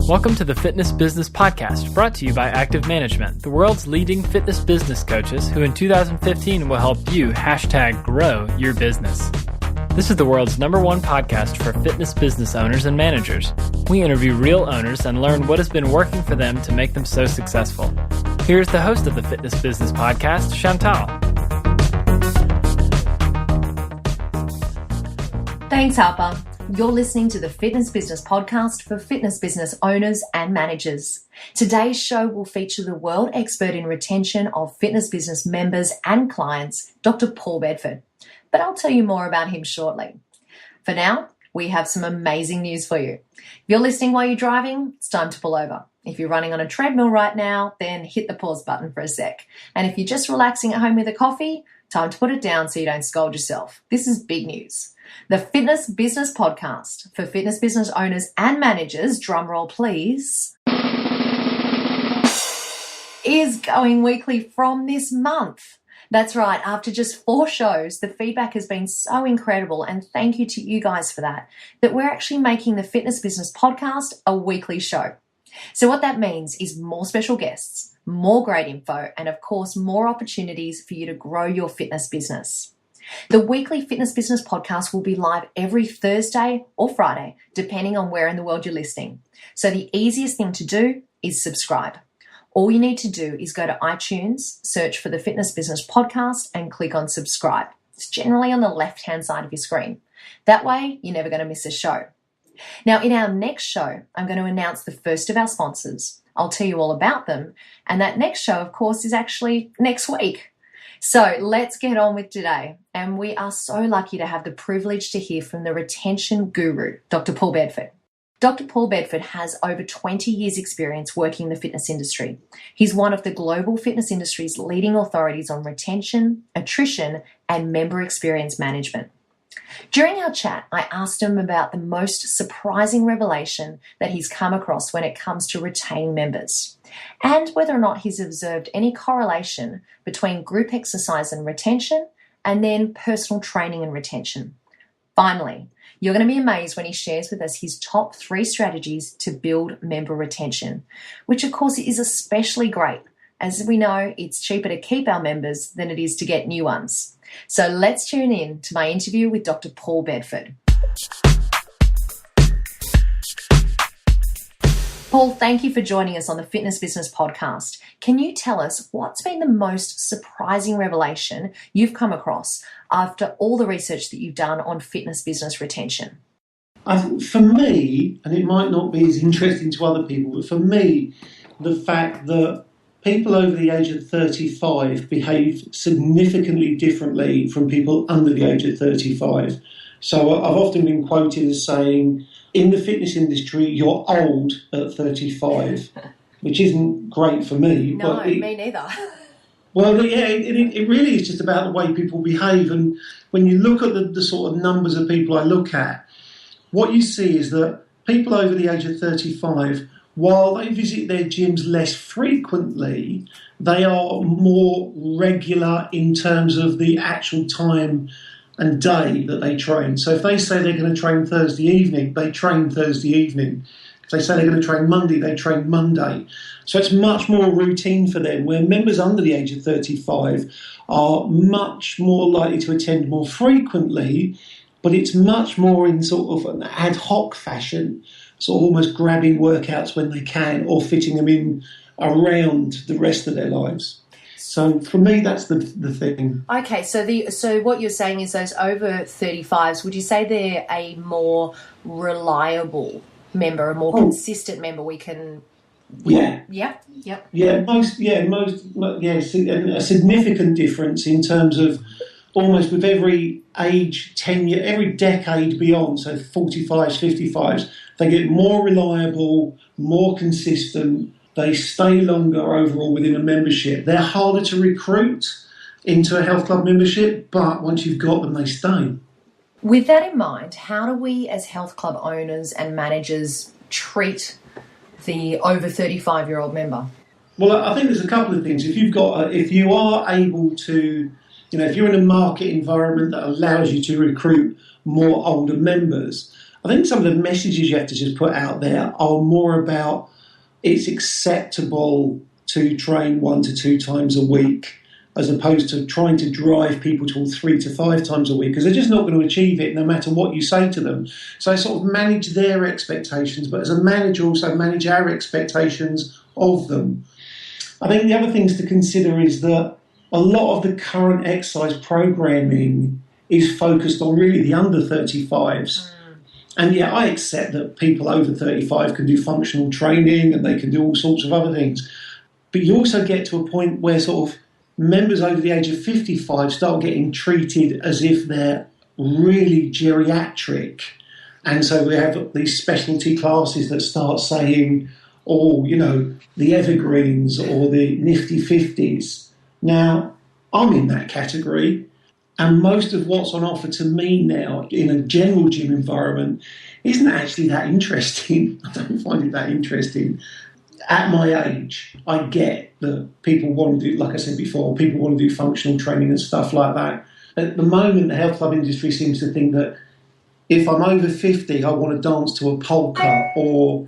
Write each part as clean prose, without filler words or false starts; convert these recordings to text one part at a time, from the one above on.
Welcome to the Fitness Business Podcast, brought to you by Active Management, the world's leading fitness business coaches who in 2015 will help you #grow your business. This is the world's #1 podcast for fitness business owners and managers. We interview real owners and learn what has been working for them to make them so successful. Here's the host of the Fitness Business Podcast, Chantal. Thanks, Harper. You're listening to the Fitness Business Podcast for fitness business owners and managers. Today's show will feature the world expert in retention of fitness business members and clients, Dr. Paul Bedford. But I'll tell you more about him shortly. For now, we have some amazing news for you. If you're listening while you're driving, it's time to pull over. If you're running on a treadmill right now, then hit the pause button for a sec. And if you're just relaxing at home with a coffee, time to put it down so you don't scold yourself. This is big news. The Fitness Business Podcast for fitness business owners and managers, drumroll please, is going weekly from this month. That's right, after just 4 shows, the feedback has been so incredible, and thank you to you guys for that we're actually making the Fitness Business Podcast a weekly show. So what that means is more special guests, more great info, and of course, more opportunities for you to grow your fitness business. The weekly Fitness Business Podcast will be live every Thursday or Friday, depending on where in the world you're listening. So the easiest thing to do is subscribe. All you need to do is go to iTunes, search for the Fitness Business Podcast, and click on subscribe. It's generally on the left-hand side of your screen. That way, you're never going to miss a show. Now, in our next show, I'm going to announce the first of our sponsors. I'll tell you all about them. And that next show, of course, is actually next week. So let's get on with today. And we are so lucky to have the privilege to hear from the retention guru, Dr. Paul Bedford. Dr. Paul Bedford has over 20 years experience working in the fitness industry. He's one of the global fitness industry's leading authorities on retention, attrition, and member experience management. During our chat, I asked him about the most surprising revelation that he's come across when it comes to retaining members, and whether or not he's observed any correlation between group exercise and retention, and then personal training and retention. Finally, you're going to be amazed when he shares with us his top 3 strategies to build member retention, which of course is especially great. As we know, it's cheaper to keep our members than it is to get new ones. So let's tune in to my interview with Dr. Paul Bedford. Paul, thank you for joining us on the Fitness Business Podcast. Can you tell us what's been the most surprising revelation you've come across after all the research that you've done on fitness business retention? I think for me, and it might not be as interesting to other people, but for me, the fact that people over the age of 35 behave significantly differently from people under the age of 35. So I've often been quoted as saying, in the fitness industry, you're old at 35, which isn't great for me. No, me neither. Well, yeah, it really is just about the way people behave. And when you look at the sort of numbers of people I look at, what you see is that people over the age of 35, while they visit their gyms less frequently, they are more regular in terms of the actual time and day that they train. So if they say they're going to train Thursday evening, they train Thursday evening. If they say they're going to train Monday, they train Monday. So it's much more routine for them, where members under the age of 35 are much more likely to attend more frequently, but it's much more in sort of an ad hoc fashion, sort of almost grabbing workouts when they can or fitting them in around the rest of their lives. So for me, that's the thing. Okay, so what you're saying is those over 35s, would you say they're a more reliable member, a more consistent member we can... Yeah. Yep. A significant difference in terms of almost with every age, tenure, every decade beyond, so 45s, 55s, they get more reliable, more consistent, they stay longer overall within a membership. They're harder to recruit into a health club membership, but once you've got them, they stay. With that in mind, how do we as health club owners and managers treat the over 35-year-old member? Well, I think there's a couple of things. If you are able to, if you're in a market environment that allows you to recruit more older members, I think some of the messages you have to just put out there are more about it's acceptable to train 1 to 2 times a week, as opposed to trying to drive people to 3 to 5 times a week, because they're just not going to achieve it no matter what you say to them. So sort of manage their expectations, but as a manager also manage our expectations of them. I think the other things to consider is that a lot of the current exercise programming is focused on really the under 35s. And yeah, I accept that people over 35 can do functional training and they can do all sorts of other things. But you also get to a point where sort of members over the age of 55 start getting treated as if they're really geriatric. And so we have these specialty classes that start saying, the evergreens or the nifty 50s. Now, I'm in that category. And most of what's on offer to me now in a general gym environment isn't actually that interesting. I don't find it that interesting. At my age, I get that people want to do, like I said before, people want to do functional training and stuff like that. At the moment, the health club industry seems to think that if I'm over 50, I want to dance to a polka or,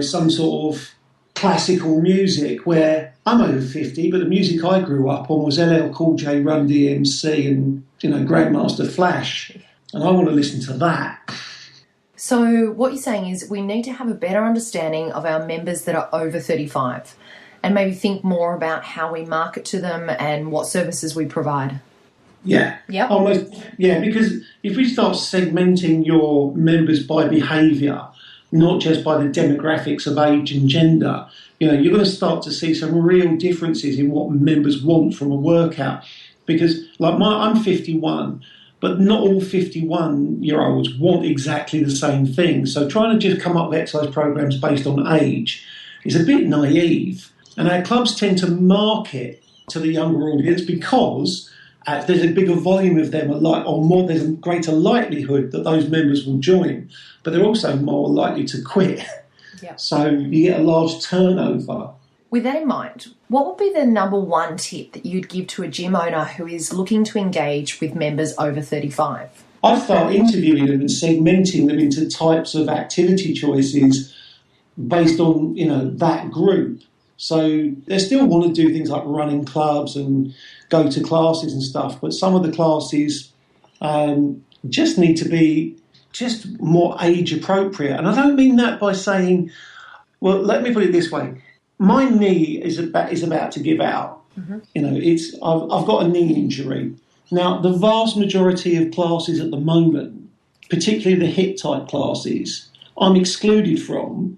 some sort of classical music, where I'm over 50, but the music I grew up on was LL Cool J, Run DMC and, Grandmaster Flash. And I want to listen to that. So what you're saying is we need to have a better understanding of our members that are over 35 and maybe think more about how we market to them and what services we provide. Yeah. Yep. Almost. Yeah, because if we start segmenting your members by behaviour, not just by the demographics of age and gender, you're going to start to see some real differences in what members want from a workout. Because, I'm 51, but not all 51-year-olds want exactly the same thing. So trying to just come up with exercise programs based on age is a bit naive. And our clubs tend to market to the younger audience because there's a bigger volume of them, there's a greater likelihood that those members will join, but they're also more likely to quit. Yep. So you get a large turnover. With that in mind, what would be the number one tip that you'd give to a gym owner who is looking to engage with members over 35? I'd start interviewing them and segmenting them into types of activity choices based on, that group. So they still want to do things like running clubs and go to classes and stuff, but some of the classes just need to be just more age appropriate. And I don't mean that by saying, well, let me put it this way. My knee is about to give out. Mm-hmm. I've got a knee injury. Now, the vast majority of classes at the moment, particularly the HIIT type classes, I'm excluded from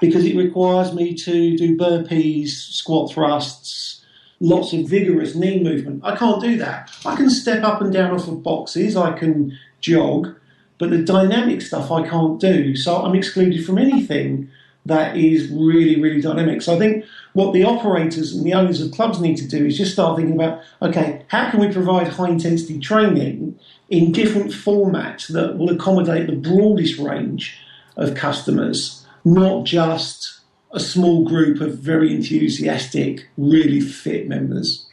because it requires me to do burpees, squat thrusts, lots of vigorous knee movement. I can't do that. I can step up and down off of boxes, I can jog, but the dynamic stuff I can't do. So I'm excluded from anything that is really, really dynamic. So I think what the operators and the owners of clubs need to do is just start thinking about, okay, how can we provide high-intensity training in different formats that will accommodate the broadest range of customers, not just a small group of very enthusiastic, really fit members.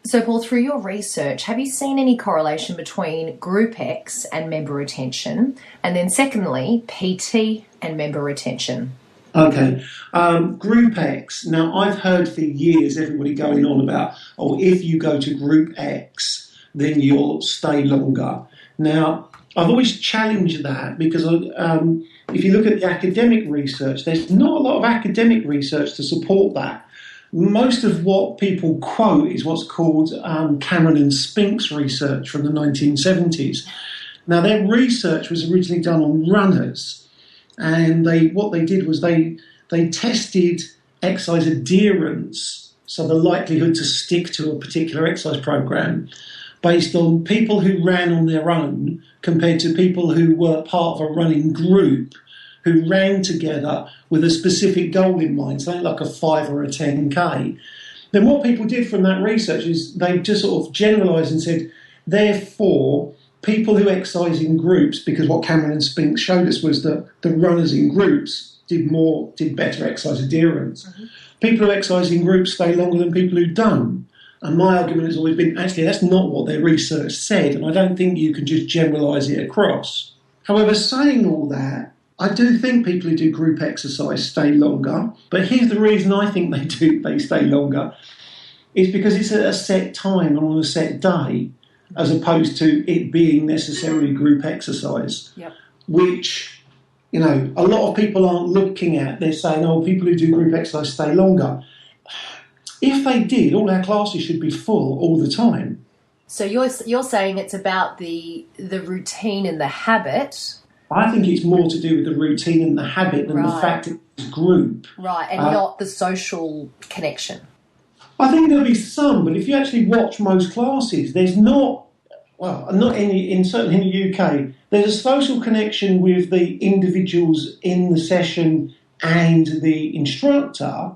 So, Paul, through your research, have you seen any correlation between Group X and member retention? And then secondly, PT and member retention? Okay. Group X. Now, I've heard for years everybody going on about, if you go to Group X, then you'll stay longer. Now, I've always challenged that because if you look at the academic research, there's not a lot of academic research to support that. Most of what people quote is what's called Cameron and Spink's research from the 1970s. Now, their research was originally done on runners, and what they did was they tested exercise adherence, so the likelihood to stick to a particular exercise program, based on people who ran on their own compared to people who were part of a running group who ran together with a specific goal in mind, something like a 5 or a 10K. Then what people did from that research is they just sort of generalised and said, therefore, people who exercise in groups, because what Cameron and Spink showed us was that the runners in groups did better exercise adherence. Mm-hmm. People who exercise in groups stay longer than people who don't. And my argument has always been, actually, that's not what their research said, and I don't think you can just generalise it across. However, saying all that, I do think people who do group exercise stay longer, but here's the reason I think they stay longer. It's because it's at a set time and on a set day, as opposed to it being necessarily group exercise, which, a lot of people aren't looking at. They're saying, people who do group exercise stay longer. If they did, all our classes should be full all the time. So you're saying it's about the routine and the habit. I think it's more to do with the routine and the habit than the fact it's group. Right, and not the social connection. I think there'll be some, but if you actually watch most classes, there's certainly in the UK, there's a social connection with the individuals in the session and the instructor,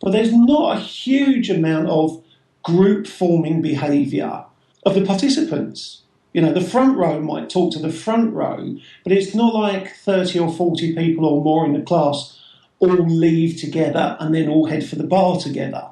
but there's not a huge amount of group-forming behaviour of the participants. The front row might talk to the front row, but it's not like 30 or 40 people or more in the class all leave together and then all head for the bar together.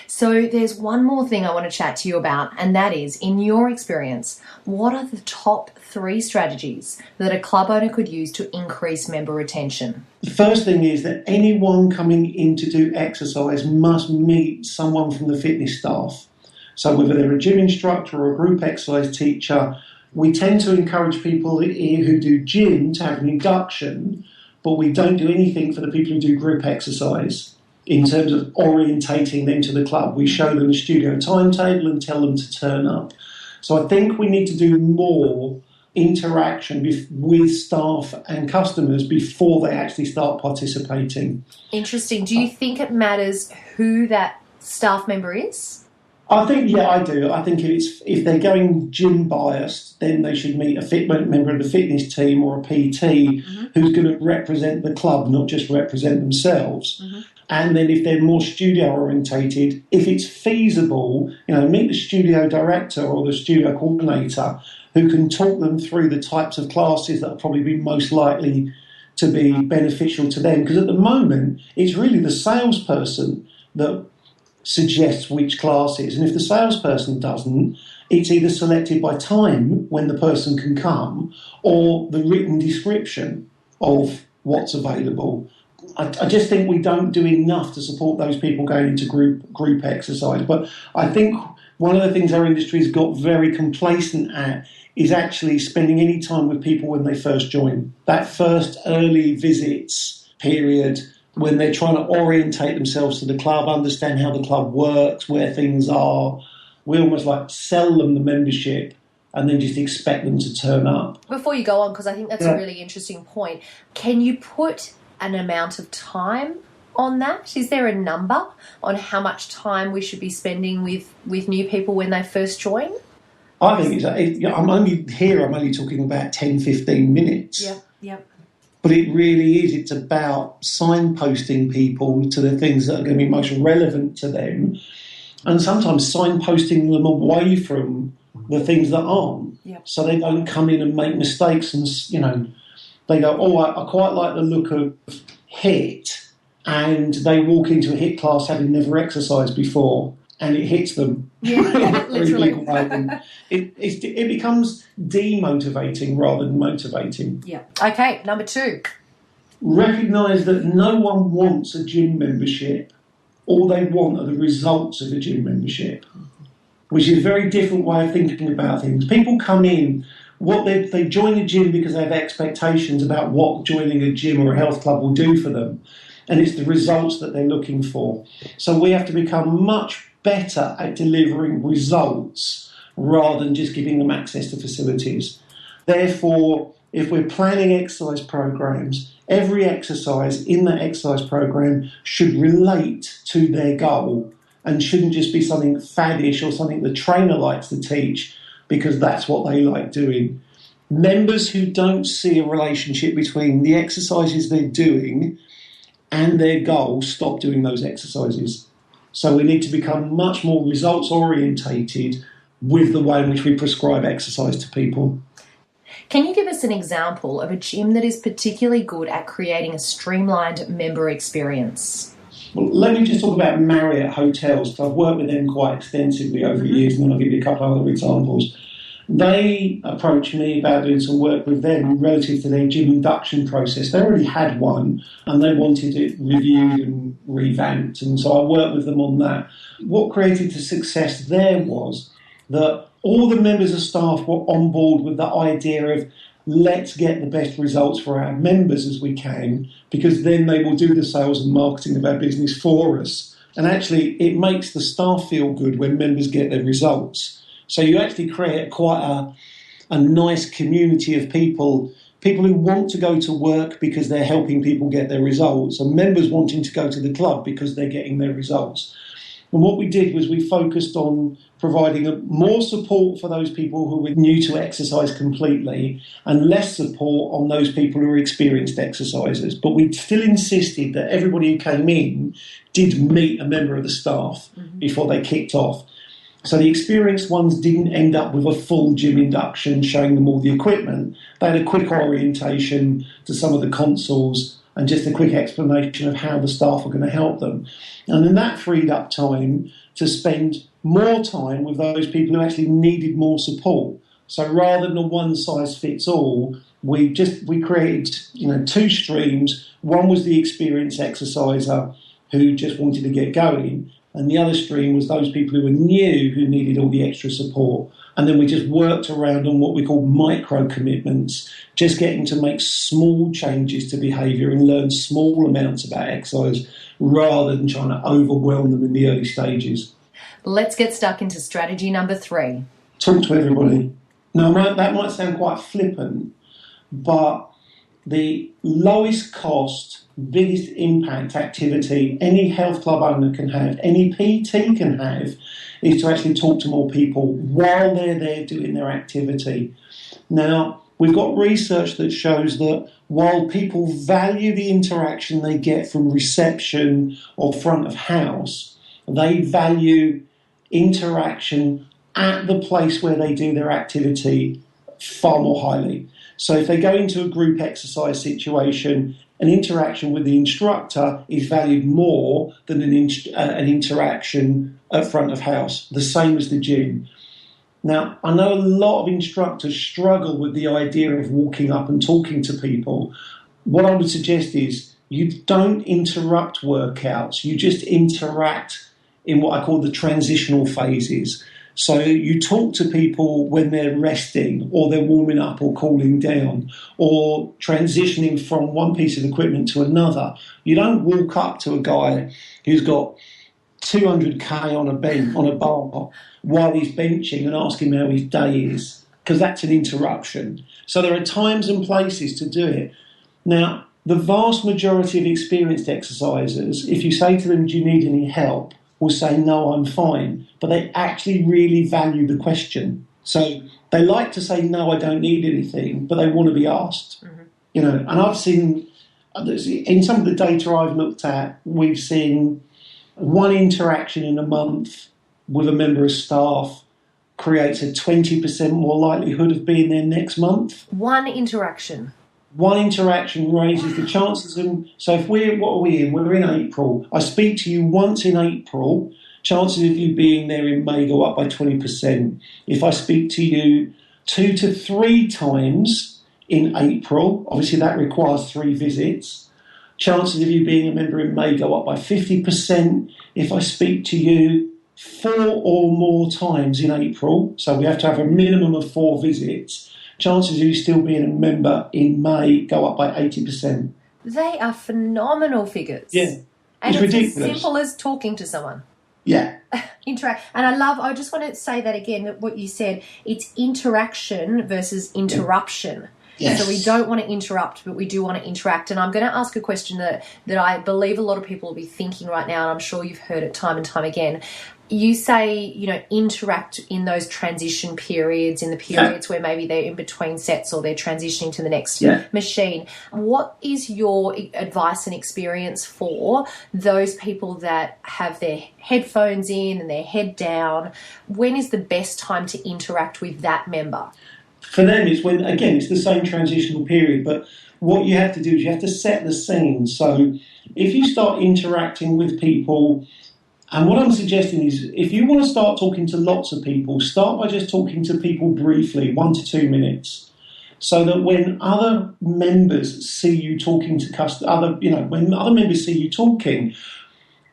So there's one more thing I want to chat to you about, and that is, in your experience, what are the top 3 strategies that a club owner could use to increase member retention? The first thing is that anyone coming in to do exercise must meet someone from the fitness staff. So whether they're a gym instructor or a group exercise teacher, we tend to encourage people who do gym to have an induction, but we don't do anything for the people who do group exercise. In terms of orientating them to the club, we show them a studio timetable and tell them to turn up. So I think we need to do more interaction with staff and customers before they actually start participating. Interesting. Do you think it matters who that staff member is? I think, I do. I think if they're going gym biased, then they should meet a member of the fitness team or a PT who's going to represent the club, not just represent themselves. Mm-hmm. And then if they're more studio orientated, if it's feasible, meet the studio director or the studio coordinator who can talk them through the types of classes that will probably be most likely to be beneficial to them. Because at the moment, it's really the salesperson that suggests which classes. And if the salesperson doesn't, it's either selected by time when the person can come or the written description of what's available. I just think we don't do enough to support those people going into group exercise. But I think one of the things our industry's got very complacent at is actually spending any time with people when they first join. That first early visits period when they're trying to orientate themselves to the club, understand how the club works, where things are. We almost like sell them the membership and then just expect them to turn up. Before you go on, because I think that's a really interesting point, can you put an amount of time on that? Is there a number on how much time we should be spending with new people when they first join? I think I'm only talking about 10, 15 minutes. Yep. But it really is. It's about signposting people to the things that are going to be most relevant to them, and sometimes signposting them away from the things that aren't. Yep. So they don't come in and make mistakes and, they go, I quite like the look of HIIT, and they walk into a HIIT class having never exercised before, and it hits them. Yeah, literally. It becomes demotivating rather than motivating. Yeah. Okay, number 2. Recognise that no one wants a gym membership. All they want are the results of a gym membership, which is a very different way of thinking about things. People come in, they join a gym because they have expectations about what joining a gym or a health club will do for them, and it's the results that they're looking for. So we have to become much better at delivering results rather than just giving them access to facilities. Therefore, if we're planning exercise programs, every exercise in that exercise program should relate to their goal and shouldn't just be something faddish or something the trainer likes to teach because that's what they like doing. Members who don't see a relationship between the exercises they're doing and their goal stop doing those exercises. So we need to become much more results orientated with the way in which we prescribe exercise to people. Can you give us an example of a gym that is particularly good at creating a streamlined member experience? Well, let me just talk about Marriott hotels, because I've worked with them quite extensively over the years, and then I'll give you a couple of other examples. They approached me about doing some work with them relative to their gym induction process. They already had one, and they wanted it reviewed and revamped, and so I worked with them on that. What created the success there was that all the members of staff were on board with the idea of let's get the best results for our members as we can, because then they will do the sales and marketing of our business for us. And actually, it makes the staff feel good when members get their results. So you actually create quite a nice community of people who want to go to work because they're helping people get their results, and members wanting to go to the club because they're getting their results. And what we did was we focused on providing more support for those people who were new to exercise completely and less support on those people who were experienced exercisers. But we still insisted that everybody who came in did meet a member of the staff before they kicked off. So the experienced ones didn't end up with a full gym induction showing them all the equipment. They had a quick orientation to some of the consoles and just a quick explanation of how the staff are going to help them. And then that freed up time to spend more time with those people who actually needed more support. So rather than a one-size-fits-all, we created two streams. One was the experienced exerciser who just wanted to get going, and the other stream was those people who were new, who needed all the extra support. And then we just worked around on what we call micro commitments, just getting to make small changes to behaviour and learn small amounts about exercise rather than trying to overwhelm them in the early stages. Let's get stuck into strategy number 3. Talk to everybody. Now, that might sound quite flippant, but the lowest cost, biggest impact activity any health club owner can have, any PT can have, is to actually talk to more people while they're there doing their activity. Now, we've got research that shows that while people value the interaction they get from reception or front of house, they value interaction at the place where they do their activity far more highly. So if they go into a group exercise situation, an interaction with the instructor is valued more than an interaction at front of house, the same as the gym. Now, I know a lot of instructors struggle with the idea of walking up and talking to people. What I would suggest is you don't interrupt workouts, you just interact in what I call the transitional phases. So you talk to people when they're resting or they're warming up or cooling down or transitioning from one piece of equipment to another. You don't walk up to a guy who's got 200k on a bar while he's benching and ask him how his day is, because that's an interruption. So there are times and places to do it. Now, the vast majority of experienced exercisers, if you say to them, do you need any help, will say, no, I'm fine. But they actually really value the question. So they like to say, no, I don't need anything, but they want to be asked. And I've seen, in some of the data I've looked at, we've seen one interaction in a month with a member of staff creates a 20% more likelihood of being there next month. One interaction raises the chances. And so if what are we in? We're in April. I speak to you once in April. Chances of you being there in May go up by 20%. If I speak to you 2 to 3 times in April, obviously that requires 3 visits. Chances of you being a member in May go up by 50%. If I speak to you 4 or more times in April, so we have to have a minimum of 4 visits, chances of you still being a member in May go up by 80%. They are phenomenal figures. Yeah. And it's ridiculous. as simple as talking to someone. Yeah. Interact. And I just want to say that again, what you said, it's interaction versus interruption. Yes. So we don't want to interrupt, but we do want to interact. And I'm going to ask a question that I believe a lot of people will be thinking right now, and I'm sure you've heard it time and time again. You say, interact in those transition periods, in the periods where maybe they're in between sets or they're transitioning to the next machine. What is your advice and experience for those people that have their headphones in and their head down? When is the best time to interact with that member? For them, it's when, again, it's the same transitional period, but what you have to do is you have to set the scene. So if you start interacting with people, and what I'm suggesting is if you want to start talking to lots of people, start by just talking to people briefly, 1 to 2 minutes, so that when other members see you talking to when other members see you talking,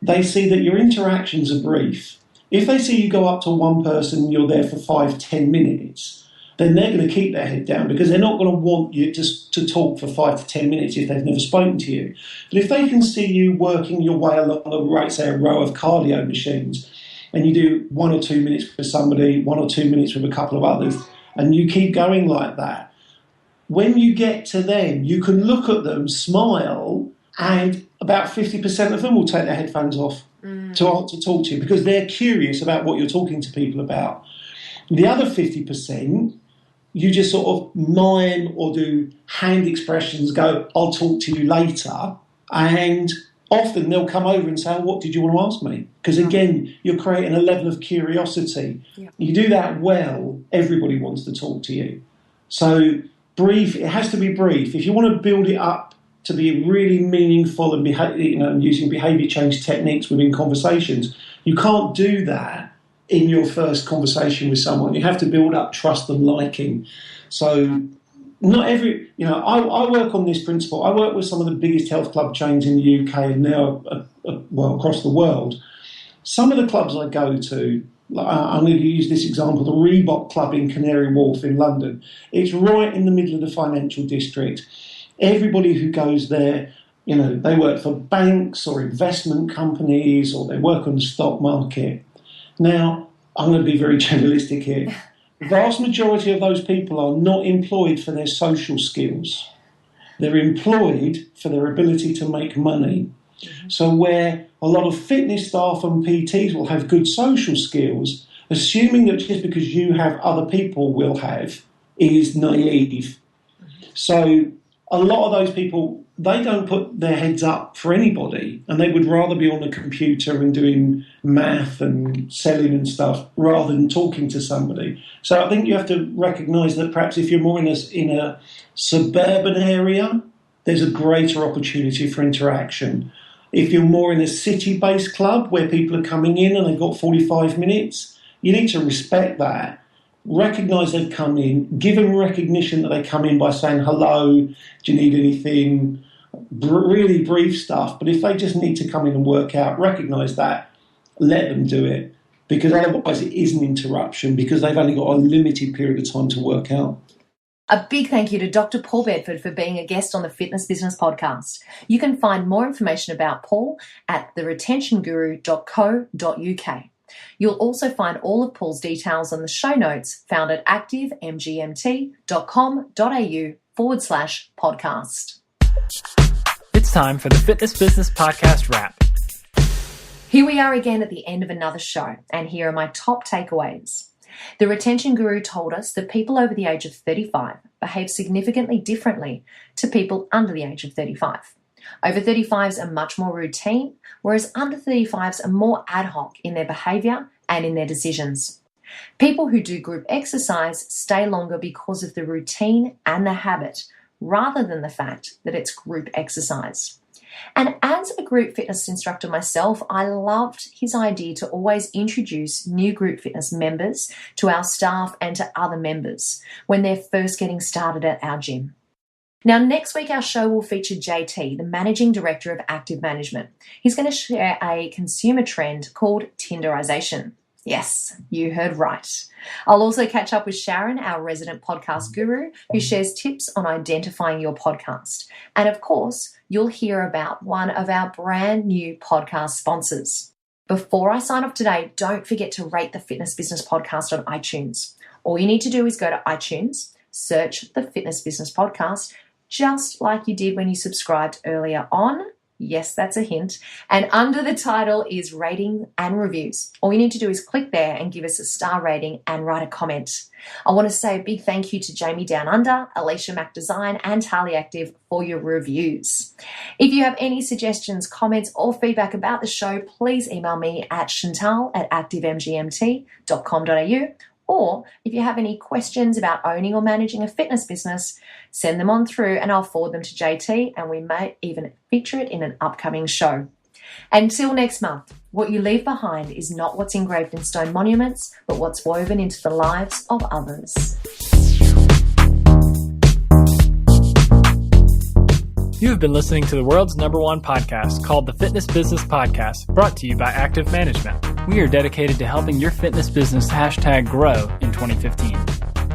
they see that your interactions are brief. If they see you go up to one person and you're there for 5-10 minutes, then they're going to keep their head down because they're not going to want you to talk for 5 to 10 minutes if they've never spoken to you. But if they can see you working your way along a row of cardio machines, and you do 1 or 2 minutes for somebody, 1 or 2 minutes with a couple of others, and you keep going like that, when you get to them, you can look at them, smile, and about 50% of them will take their headphones off to talk to you because they're curious about what you're talking to people about. The other 50%, you just sort of mime or do hand expressions, go, I'll talk to you later, and often they'll come over and say, what did you want to ask me? Because again, you're creating a level of curiosity. Yeah. You do that well, everybody wants to talk to you. So brief, it has to be brief. If you want to build it up to be really meaningful and using behaviour change techniques within conversations, you can't do that in your first conversation with someone. You have to build up trust and liking. So not every, I work on this principle. I work with some of the biggest health club chains in the UK and now, across the world. Some of the clubs I go to, I'm going to use this example, the Reebok Club in Canary Wharf in London. It's right in the middle of the financial district. Everybody who goes there, they work for banks or investment companies or they work on the stock market. Now, I'm going to be very generalistic here. The vast majority of those people are not employed for their social skills. They're employed for their ability to make money. So where a lot of fitness staff and PTs will have good social skills, assuming that just because you have, other people will have, is naive. So a lot of those people, they don't put their heads up for anybody, and they would rather be on the computer and doing math and selling and stuff rather than talking to somebody. So I think you have to recognise that perhaps if you're more in a suburban area, there's a greater opportunity for interaction. If you're more in a city-based club where people are coming in and they've got 45 minutes, you need to respect that. Recognise they've come in, give them recognition that they come in by saying hello, do you need anything, really brief stuff. But if they just need to come in and work out, recognise that, let them do it, because otherwise it is an interruption because they've only got a limited period of time to work out. A big thank you to Dr. Paul Bedford for being a guest on the Fitness Business Podcast. You can find more information about Paul at theretentionguru.co.uk. You'll also find all of Paul's details on the show notes found at activemgmt.com.au/podcast. It's time for the Fitness Business Podcast wrap. Here we are again at the end of another show, and here are my top takeaways. The Retention Guru told us that people over the age of 35 behave significantly differently to people under the age of 35. Over 35s are much more routine, whereas under 35s are more ad hoc in their behaviour and in their decisions. People who do group exercise stay longer because of the routine and the habit, rather than the fact that it's group exercise. And as a group fitness instructor myself, I loved his idea to always introduce new group fitness members to our staff and to other members when they're first getting started at our gym. Now, next week, our show will feature JT, the Managing Director of Active Management. He's going to share a consumer trend called Tinderization. Yes, you heard right. I'll also catch up with Sharon, our resident podcast guru, who shares tips on identifying your podcast. And of course, you'll hear about one of our brand new podcast sponsors. Before I sign off today, don't forget to rate the Fitness Business Podcast on iTunes. All you need to do is go to iTunes, search the Fitness Business Podcast, just like you did when you subscribed earlier on. Yes, that's a hint. And under the title is Rating and Reviews. All you need to do is click there and give us a star rating and write a comment. I want to say a big thank you to Jamie Down Under, Alicia Mac Design, and Tally Active for your reviews. If you have any suggestions, comments, or feedback about the show, please email me at chantal@activemgmt.com.au Or if you have any questions about owning or managing a fitness business, send them on through and I'll forward them to JT, and we may even feature it in an upcoming show. Until next month, what you leave behind is not what's engraved in stone monuments, but what's woven into the lives of others. You have been listening to the world's #1 podcast called the Fitness Business Podcast, brought to you by Active Management. We are dedicated to helping your fitness business #grow in 2015.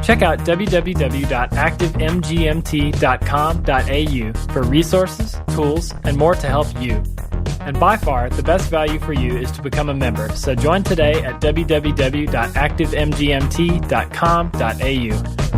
Check out www.activemgmt.com.au for resources, tools, and more to help you. And by far, the best value for you is to become a member, so join today at www.activemgmt.com.au.